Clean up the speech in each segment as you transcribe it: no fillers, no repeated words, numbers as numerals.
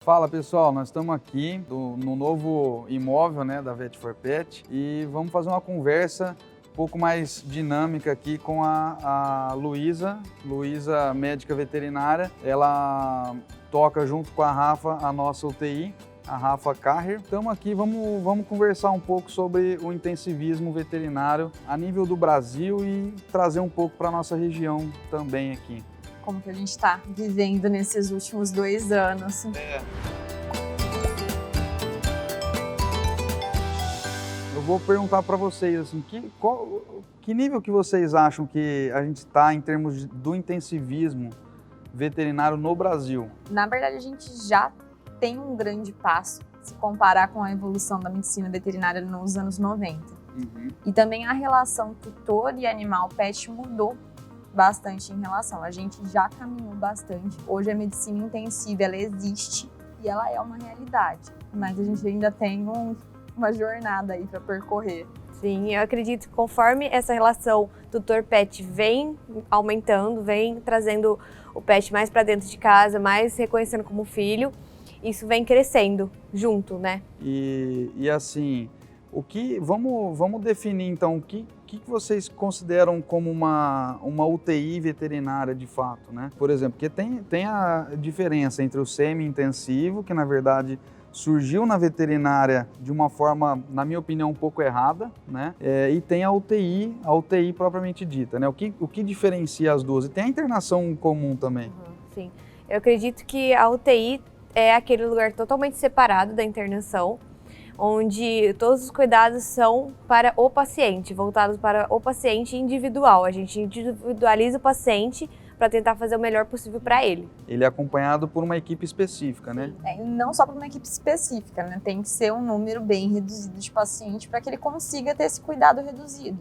Fala pessoal, nós estamos aqui no novo imóvel, né, da Vet4Pet e vamos fazer uma conversa um pouco mais dinâmica aqui com a Luísa, médica veterinária. Ela toca junto com a Rafa a nossa UTI, a Rafa Carrer. Estamos aqui, vamos conversar um pouco sobre o intensivismo veterinário a nível do Brasil e trazer um pouco para a nossa região também aqui. Como que a gente está vivendo nesses últimos 2 anos. Eu vou perguntar para vocês, assim, que nível que vocês acham que a gente está em termos do intensivismo veterinário no Brasil? Na verdade, a gente já tem um grande passo se comparar com a evolução da medicina veterinária nos anos 90. E também a relação tutor e animal-pet mudou bastante em relação. A gente já caminhou bastante. Hoje a medicina intensiva, ela existe e ela é uma realidade. Mas a gente ainda tem uma jornada aí para percorrer. Sim, eu acredito que conforme essa relação tutor-pet vem aumentando, vem trazendo o pet mais para dentro de casa, mais reconhecendo como filho, isso vem crescendo junto, né? E assim, vamos definir então o que vocês consideram como uma UTI veterinária de fato, né? Por exemplo, porque tem a diferença entre o semi-intensivo, que na verdade surgiu na veterinária de uma forma, na minha opinião, um pouco errada, né? E tem a UTI propriamente dita, né? O que diferencia as duas? E tem a internação comum também. Sim, eu acredito que a UTI é aquele lugar totalmente separado da internação, onde todos os cuidados são para o paciente, voltados para o paciente individual. A gente individualiza o paciente para tentar fazer o melhor possível para ele. Ele é acompanhado por uma equipe específica, né? Não só por uma equipe específica, né? Tem que ser um número bem reduzido de pacientes para que ele consiga ter esse cuidado reduzido.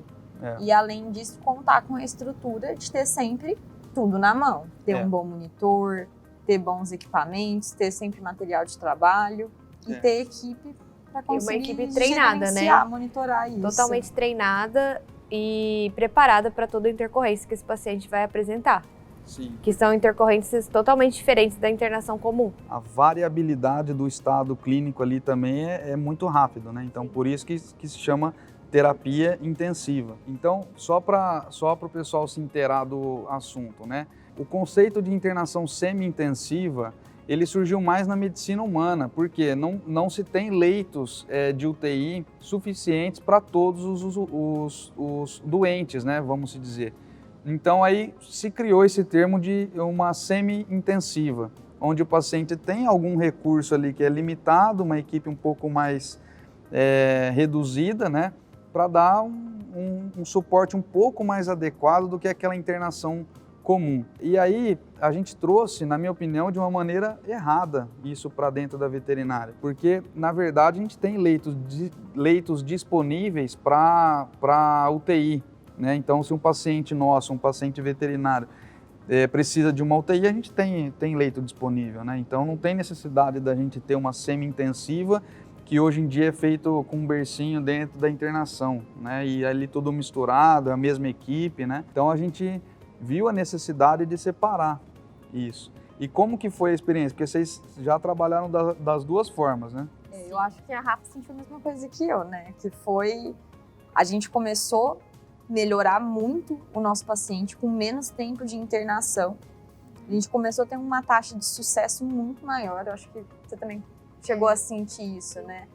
E além disso, contar com a estrutura de ter sempre tudo na mão. Ter um bom monitor, ter bons equipamentos, ter sempre material de trabalho e ter equipe para conseguir uma equipe treinada, né? Monitorar isso. Totalmente treinada e preparada para toda intercorrência que esse paciente vai apresentar. Sim. Que são intercorrências totalmente diferentes da internação comum. A variabilidade do estado clínico ali também é muito rápido, né? Então, por isso que se chama terapia intensiva. Então, só para o pessoal se inteirar do assunto, né? O conceito de internação semi-intensiva, ele surgiu mais na medicina humana, porque não se tem leitos de UTI suficientes para todos os doentes, né? Vamos se dizer. Então, aí se criou esse termo de uma semi-intensiva, onde o paciente tem algum recurso ali que é limitado, uma equipe um pouco mais reduzida, né, para dar um suporte um pouco mais adequado do que aquela internação comum. E aí a gente trouxe, na minha opinião, de uma maneira errada isso para dentro da veterinária, porque na verdade a gente tem leitos disponíveis para UTI. Né? Então, se um paciente nosso, um paciente veterinário, precisa de uma UTI, a gente tem leito disponível. Né? Então, não tem necessidade da gente ter uma semi-intensiva, que hoje em dia é feito com um bercinho dentro da internação, né? E ali tudo misturado, a mesma equipe. Né? Então, a gente viu a necessidade de separar isso. E como que foi a experiência? Porque vocês já trabalharam das duas formas, né? Eu acho que a Rafa sentiu a mesma coisa que eu, né? Que foi... A gente começou melhorar muito o nosso paciente com menos tempo de internação. A gente começou a ter uma taxa de sucesso muito maior. Eu acho que você também chegou a sentir isso, né?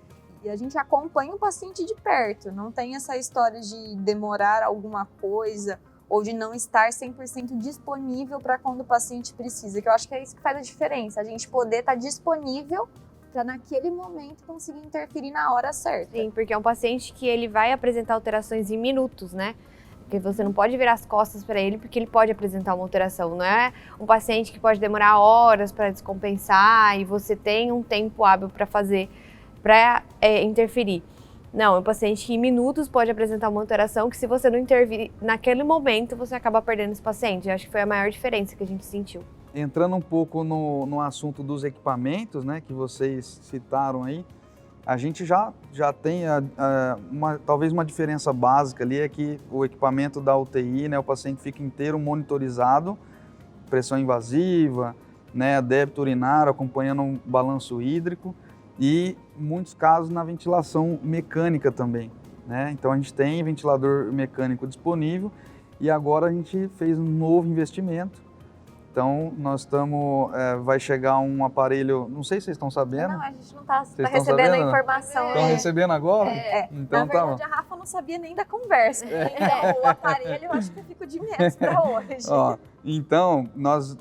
E a gente acompanha o paciente de perto. Não tem essa história de demorar alguma coisa ou de não estar 100% disponível para quando o paciente precisa. Que eu acho que é isso que faz a diferença. A gente poder estar disponível para naquele momento conseguir interferir na hora certa. Sim, porque é um paciente que ele vai apresentar alterações em minutos, né? Porque você não pode virar as costas para ele, porque ele pode apresentar uma alteração. Não é um paciente que pode demorar horas para descompensar e você tem um tempo hábil para fazer, para interferir. Não, é um paciente que em minutos pode apresentar uma alteração que se você não intervir naquele momento, você acaba perdendo esse paciente. Eu acho que foi a maior diferença que a gente sentiu. Entrando um pouco no assunto dos equipamentos, né, que vocês citaram aí, a gente já tem talvez uma diferença básica ali, é que o equipamento da UTI, né, o paciente fica inteiro monitorizado, pressão invasiva, né, débito urinário, acompanhando um balanço hídrico e muitos casos na ventilação mecânica também, né? Então a gente tem ventilador mecânico disponível e agora a gente fez um novo investimento. Então nós estamos, vai chegar um aparelho, não sei se vocês estão sabendo. Não, a gente não está Vocês estão recebendo sabendo? a informação. Estão recebendo agora? Então Na verdade, a Rafa não sabia nem da conversa. Então, o aparelho, eu acho que eu fico de menos para hoje. Ó, então, nós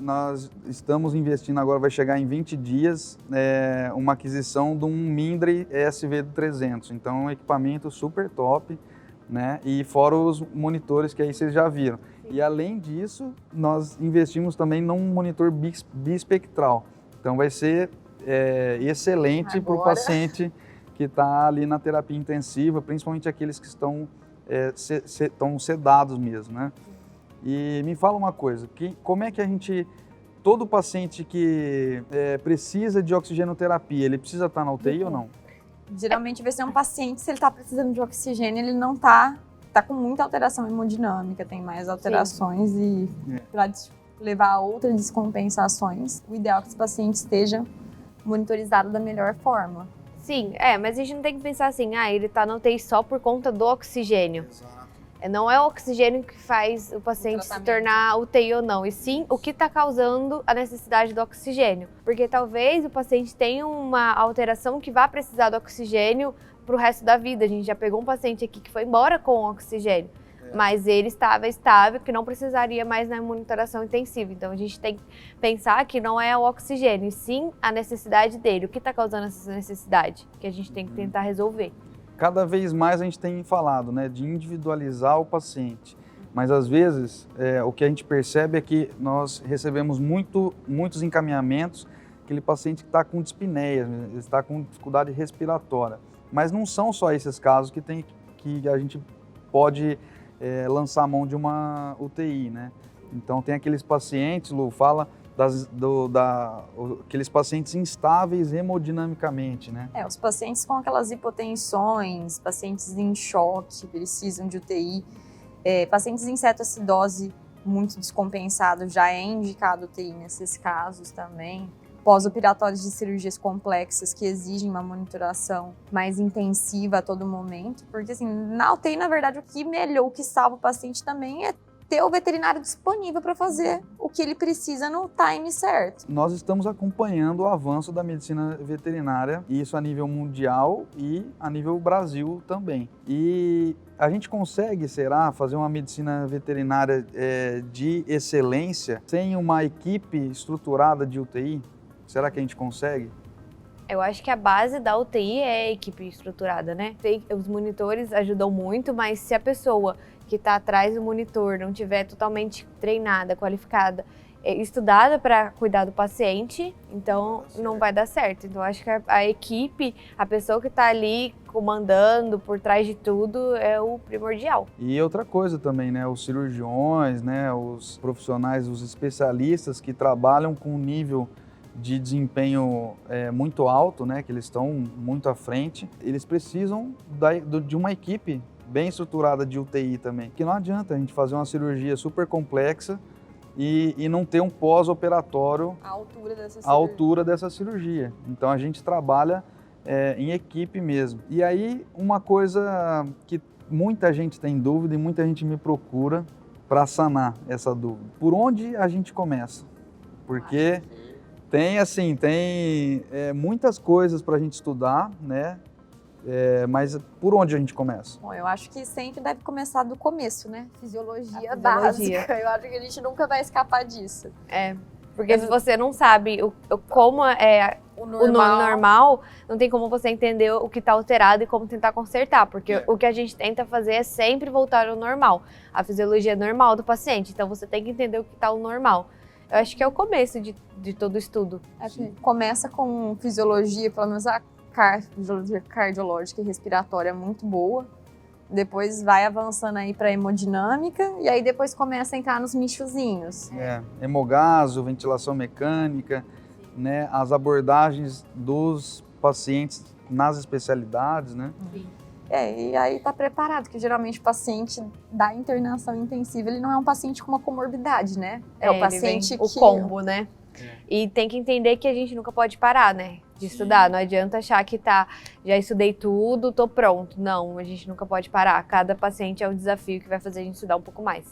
estamos investindo agora, vai chegar em 20 dias, uma aquisição de um Mindray SV300. Então, é um equipamento super top, né? E fora os monitores que aí vocês já viram. E além disso, nós investimos também num monitor bispectral. Então, vai ser excelente para o paciente que está ali na terapia intensiva, principalmente aqueles que estão sedados mesmo, né? E me fala uma coisa, como é que todo paciente que precisa de oxigenoterapia, ele precisa estar na UTI ou não? Geralmente vai ser um paciente, se ele está precisando de oxigênio, ele não está com muita alteração hemodinâmica, tem mais alterações e para levar a outras descompensações, o ideal é que esse paciente esteja monitorizado da melhor forma. Sim, mas a gente não tem que pensar assim, ele tá na UTI só por conta do oxigênio. Não é o oxigênio que faz o paciente se tornar UTI ou não, e sim o que está causando a necessidade do oxigênio. Porque talvez o paciente tenha uma alteração que vá precisar do oxigênio para o resto da vida. A gente já pegou um paciente aqui que foi embora com oxigênio, mas ele estava estável, que não precisaria mais na monitoração intensiva. Então a gente tem que pensar que não é o oxigênio, e sim a necessidade dele. O que está causando essa necessidade? Que a gente tem que tentar resolver. Cada vez mais a gente tem falado, né, de individualizar o paciente. Mas às vezes o que a gente percebe é que nós recebemos muitos encaminhamentos, aquele paciente que está com dispneia, está com dificuldade respiratória. Mas não são só esses casos que a gente pode lançar a mão de uma UTI, né? Então tem aqueles pacientes, Lu, fala aqueles pacientes instáveis hemodinamicamente, né? Os pacientes com aquelas hipotensões, pacientes em choque, precisam de UTI, pacientes em cetoacidose muito descompensados, já é indicado UTI nesses casos também. Pós-operatórios de cirurgias complexas que exigem uma monitoração mais intensiva a todo momento, porque assim, na UTI, na verdade, o que salva o paciente também é ter o veterinário disponível para fazer o que ele precisa no time certo. Nós estamos acompanhando o avanço da medicina veterinária, isso a nível mundial e a nível Brasil também. E a gente consegue, será, fazer uma medicina veterinária de excelência sem uma equipe estruturada de UTI? Será que a gente consegue? Eu acho que a base da UTI é a equipe estruturada, né? Os monitores ajudam muito, mas se a pessoa que está atrás do monitor não tiver totalmente treinada, qualificada, estudada para cuidar do paciente, então não vai dar certo. Então acho que a equipe, a pessoa que está ali comandando por trás de tudo é o primordial. E outra coisa também, né? Os cirurgiões, né? Os profissionais, os especialistas que trabalham com um nível de desempenho muito alto, né? Que eles estão muito à frente, eles precisam de uma equipe bem estruturada de UTI também. Que não adianta a gente fazer uma cirurgia super complexa e não ter um pós-operatório à altura dessa cirurgia. Então a gente trabalha em equipe mesmo. E aí uma coisa que muita gente tem dúvida e muita gente me procura para sanar essa dúvida. Por onde a gente começa? Porque tem muitas coisas para a gente estudar, né? Mas por onde a gente começa? Bom, eu acho que sempre deve começar do começo, né? Fisiologia básica. Eu acho que a gente nunca vai escapar disso. Porque se você não sabe como é o normal, não tem como você entender o que está alterado e como tentar consertar. Porque o que a gente tenta fazer é sempre voltar ao normal. A fisiologia normal do paciente. Então você tem que entender o que está o normal. Eu acho que é o começo de todo o estudo. Começa com fisiologia, pelo menos a fisiologia cardiológica e respiratória muito boa. Depois vai avançando aí para hemodinâmica e aí depois começa a entrar nos michozinhos. Hemogaso, ventilação mecânica, né? As abordagens dos pacientes nas especialidades, né? Sim. E aí tá preparado, que geralmente o paciente da internação intensiva, ele não é um paciente com uma comorbidade, né? É o paciente o combo, né? E tem que entender que a gente nunca pode parar, né? De estudar. Não adianta achar que já estudei tudo, tô pronto. Não, a gente nunca pode parar. Cada paciente é um desafio que vai fazer a gente estudar um pouco mais.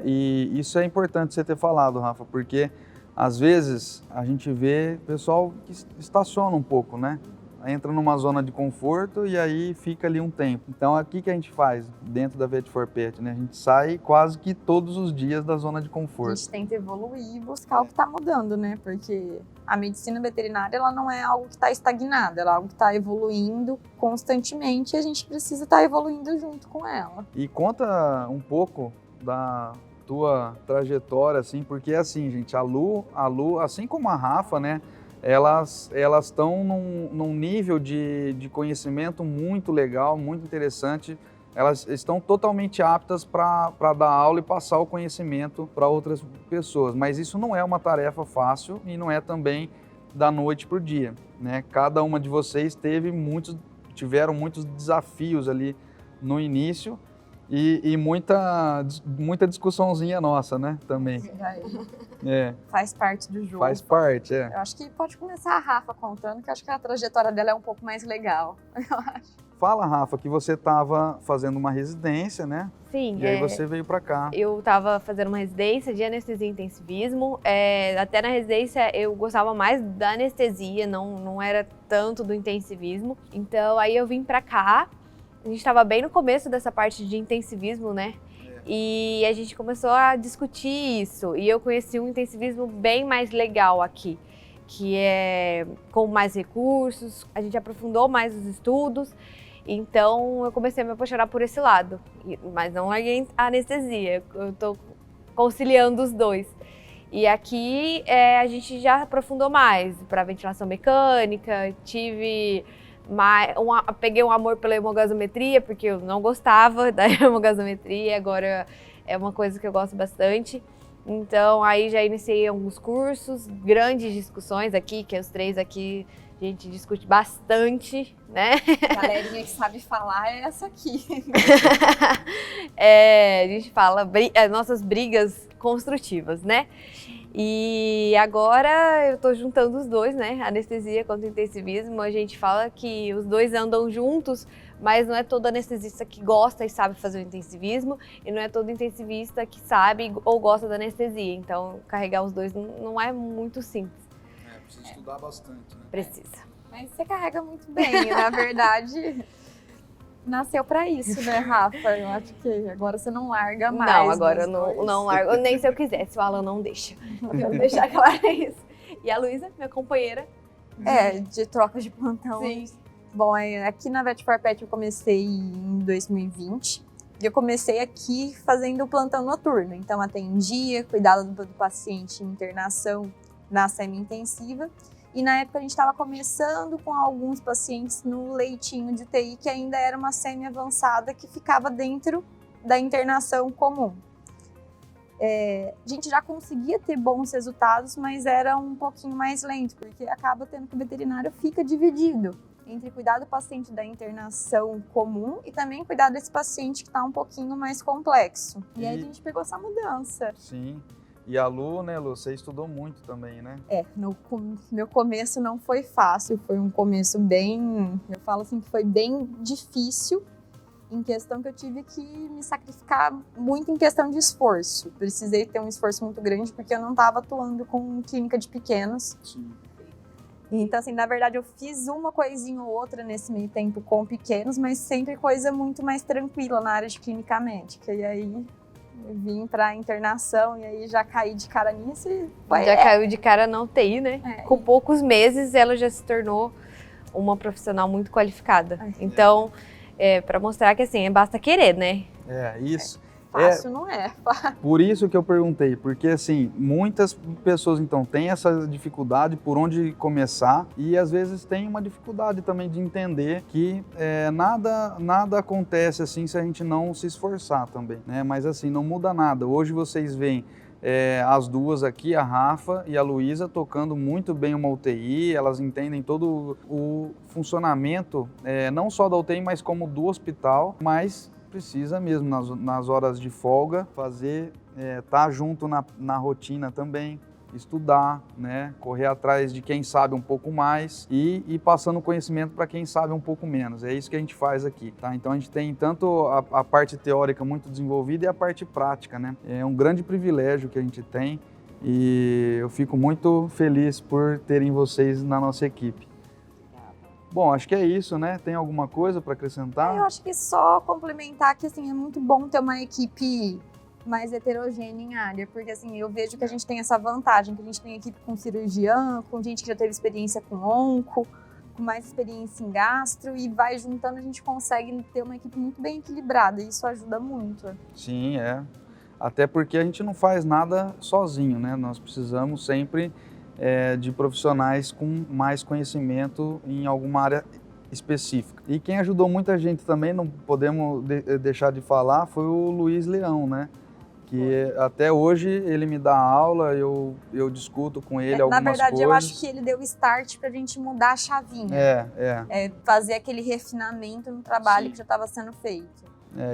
E isso é importante você ter falado, Rafa, porque às vezes a gente vê pessoal que estaciona um pouco, né? Entra numa zona de conforto e aí fica ali um tempo. Então, aqui que a gente faz dentro da Vet4Pet, né? A gente sai quase que todos os dias da zona de A conforto. gente tenta evoluir e buscar o que está mudando, né? Porque a medicina veterinária, ela não é algo que está estagnado, ela é algo que está evoluindo constantemente e a gente precisa estar evoluindo junto com ela. E conta um pouco da tua trajetória, assim, porque assim, gente, a Lu, assim como a Rafa, né? Elas estão num nível de conhecimento muito legal, muito interessante. Elas estão totalmente aptas para dar aula e passar o conhecimento para outras pessoas. Mas isso não é uma tarefa fácil e não é também da noite para o dia, né? Cada uma de vocês tiveram muitos desafios ali no início e muita discussãozinha nossa, né? Também. Faz parte do jogo. Faz parte, Eu acho que pode começar a Rafa contando, que eu acho que a trajetória dela é um pouco mais legal. Eu acho. Fala, Rafa, que você estava fazendo uma residência, né? Sim. E aí você veio para cá. Eu estava fazendo uma residência de anestesia e intensivismo. Até na residência eu gostava mais da anestesia, não era tanto do intensivismo. Então aí eu vim para cá. A gente estava bem no começo dessa parte de intensivismo, né? E a gente começou a discutir isso. E eu conheci um intensivismo bem mais legal aqui, que é com mais recursos, a gente aprofundou mais os estudos. Então eu comecei a me apaixonar por esse lado. Mas não larguei a anestesia, eu estou conciliando os dois. E aqui a gente já aprofundou mais para ventilação mecânica, peguei um amor pela hemogasometria, porque eu não gostava da hemogasometria, agora é uma coisa que eu gosto bastante. Então aí já iniciei alguns cursos, grandes discussões aqui, que os três aqui a gente discute bastante, né? A galerinha que sabe falar é essa aqui. A gente fala nossas brigas construtivas, né? E agora eu tô juntando os dois, né? Anestesia contra intensivismo. A gente fala que os dois andam juntos, mas não é todo anestesista que gosta e sabe fazer o intensivismo, e não é todo intensivista que sabe ou gosta da anestesia. Então, carregar os dois não é muito simples. Precisa estudar bastante, né? Precisa. Mas você carrega muito bem, na verdade. Nasceu pra isso, né, Rafa? Eu acho que agora você não larga mais. Não, agora eu não largo, nem se eu quiser, se o Alan não deixa. Eu vou deixar claro isso. E a Luísa, minha companheira. De troca de plantão. Sim. Bom, aqui na Vet4Pet eu comecei em 2020. E eu comecei aqui fazendo plantão noturno. Então atendia, cuidava do paciente em internação na semi-intensiva. E na época a gente estava começando com alguns pacientes no leitinho de UTI, que ainda era uma semi-avançada que ficava dentro da internação comum. A gente já conseguia ter bons resultados, mas era um pouquinho mais lento, porque acaba tendo que o veterinário fica dividido entre cuidar do paciente da internação comum e também cuidar desse paciente que está um pouquinho mais complexo. E aí a gente pegou essa mudança. Sim. E a Lu, né, Lu, você estudou muito também, né? Meu começo não foi fácil, foi um começo eu falo assim que foi bem difícil, em questão que eu tive que me sacrificar muito em questão de esforço. Precisei ter um esforço muito grande porque eu não estava atuando com clínica de pequenos. Sim. Então, assim, na verdade eu fiz uma coisinha ou outra nesse meio tempo com pequenos, mas sempre coisa muito mais tranquila na área de clínica médica. E aí eu vim pra internação e aí já caí de cara nisso e caiu de cara na UTI, né? Com poucos meses ela já se tornou uma profissional muito qualificada. Então, para mostrar que assim, basta querer, né? Isso. Fácil não é. Por isso que eu perguntei, porque assim, muitas pessoas então têm essa dificuldade por onde começar e às vezes tem uma dificuldade também de entender que nada acontece assim se a gente não se esforçar também, né? Mas assim, não muda nada. Hoje vocês veem as duas aqui, a Rafa e a Luísa, tocando muito bem uma UTI, elas entendem todo o funcionamento, não só da UTI, mas como do hospital, mas precisa mesmo, nas horas de folga, fazer, tá junto na rotina também, estudar, né? Correr atrás de quem sabe um pouco mais e passando conhecimento para quem sabe um pouco menos. É isso que a gente faz aqui, tá? Então a gente tem tanto a parte teórica muito desenvolvida e a parte prática, né? É um grande privilégio que a gente tem e eu fico muito feliz por terem vocês na nossa equipe. Bom, acho que é isso, né? Tem alguma coisa para acrescentar? Eu acho que só complementar que assim, é muito bom ter uma equipe mais heterogênea em área, porque assim, eu vejo que a gente tem essa vantagem, que a gente tem equipe com cirurgião, com gente que já teve experiência com onco, com mais experiência em gastro, e vai juntando, a gente consegue ter uma equipe muito bem equilibrada, e isso ajuda muito. Sim, é. Até porque a gente não faz nada sozinho, né? Nós precisamos sempre de profissionais com mais conhecimento em alguma área específica. E quem ajudou muita gente também, não podemos deixar de falar, foi o Luiz Leão, né? Que até hoje ele me dá aula, eu discuto com ele algumas coisas. Na verdade, eu acho que ele deu o start pra gente mudar a chavinha. Fazer aquele refinamento no trabalho que já estava sendo feito.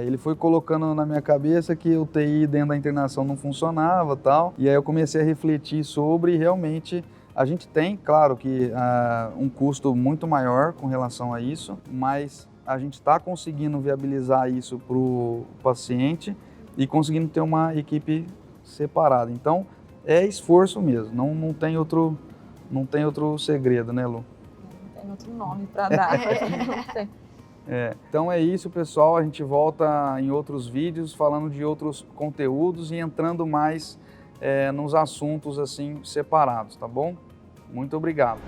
Ele foi colocando na minha cabeça que o TI dentro da internação não funcionava e tal, e aí eu comecei a refletir sobre e realmente a gente tem, claro que um custo muito maior com relação a isso, mas a gente está conseguindo viabilizar isso para o paciente e conseguindo ter uma equipe separada. Então, é esforço mesmo, não tem outro segredo, né, Lu? Não tem outro nome para dar. Não tem. Então é isso, pessoal. A gente volta em outros vídeos falando de outros conteúdos e entrando mais nos assuntos assim separados, tá bom? Muito obrigado.